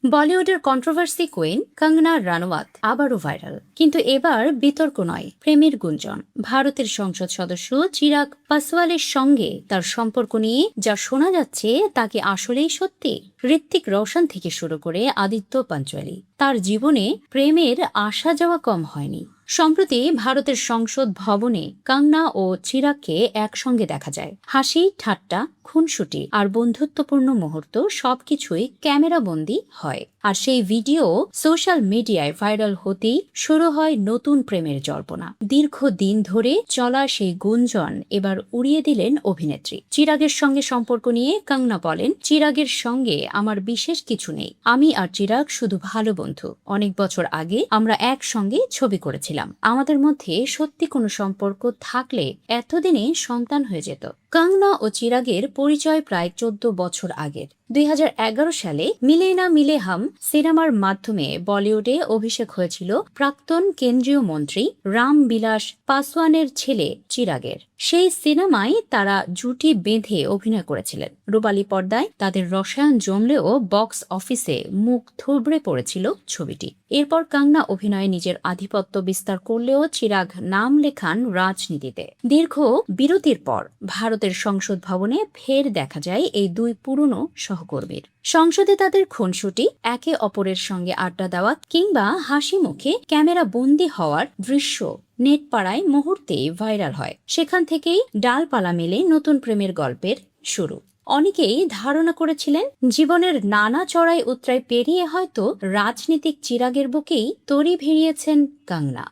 বলিউডের controversy queen Kangana Ranaut আবারও viral, কিন্তু এবার বিতর্ক নয়, প্রেমের গুঞ্জন। ভারতের সংসদ সদস্য চিরাগ পাসওয়ালের সঙ্গে তার সম্পর্ক নিয়ে যা শোনা যাচ্ছে তা কি আসলেই সত্যি? ঋত্বিক রোশন থেকে শুরু করে আদিত্য পাঞ্চোলি, তার জীবনে প্রেমের আসা যাওয়া কম হয়নি। সম্প্রতি ভারতের সংসদ ভবনে কঙ্গনা ও চিরাগকে একসঙ্গে দেখা যায়। হাসি, ঠাট্টা, খুনসুটি আর বন্ধুত্বপূর্ণ মুহূর্ত সবকিছুই ক্যামেরাবন্দি হয়। আর সেই ভিডিও সোশ্যাল মিডিয়ায় ভাইরাল হতেই শুরু হয় নতুন প্রেমের জল্পনা। দীর্ঘদিন ধরে চলা সেই গুঞ্জন এবার উড়িয়ে দিলেন অভিনেত্রী। চিরাগের সঙ্গে সম্পর্ক নিয়ে কঙ্গনা বলেন, চিরাগের সঙ্গে আমার বিশেষ কিছু নেই। আমি আর চিরাগ শুধু ভালো বন্ধু। অনেক বছর আগে আমরা একসঙ্গে ছবি করেছিলাম। আমাদের মধ্যে সত্যি কোনো সম্পর্ক থাকলে এতদিনে সন্তান হয়ে যেত। কঙ্গনা ও চিরাগের পরিচয় প্রায় 14 বছর আগের। 2011 সালে মিলে না মিলে হাম সিনেমার মাধ্যমে বলিউডে অভিষেক হয়েছিল প্রাক্তন কেন্দ্রীয় মন্ত্রী রাম বিলাস পাসওয়ানের ছেলে চিরাগের। সেই সিনেমায় তারা জুটি বেঁধে অভিনয় করেছিলেন। রূপালী পর্দায় তাদের রসায়ন জমলেও বক্স অফিসে মুখ থুবড়ে পড়েছিল ছবিটি। এরপর কঙ্গনা অভিনয়ে নিজের আধিপত্য বিস্তার করলেও চিরাগ নাম লেখান রাজনীতিতে। দীর্ঘ বিরতির পর ভারতের সংসদ ভবনে ফের দেখা যায় এই দুই পুরনো সহকর্মীর। সংসদে তাদের খুনসুটি, একে অপরের সঙ্গে আড্ডা দেওয়া কিংবা হাসি মুখে ক্যামেরা বন্দী হওয়ার দৃশ্য নেট পাড়ায় মুহূর্তেই ভাইরাল হয়। সেখান থেকেই ডালপালা মেলে নতুন প্রেমের গল্পের শুরু। অনেকেই ধারণা করেছিলেন জীবনের নানা চড়াই উতরাই পেরিয়ে হয়তো রাজনীতিক চিরাগের বুকেই তরি ভিড়িয়েছেন কঙ্গনা।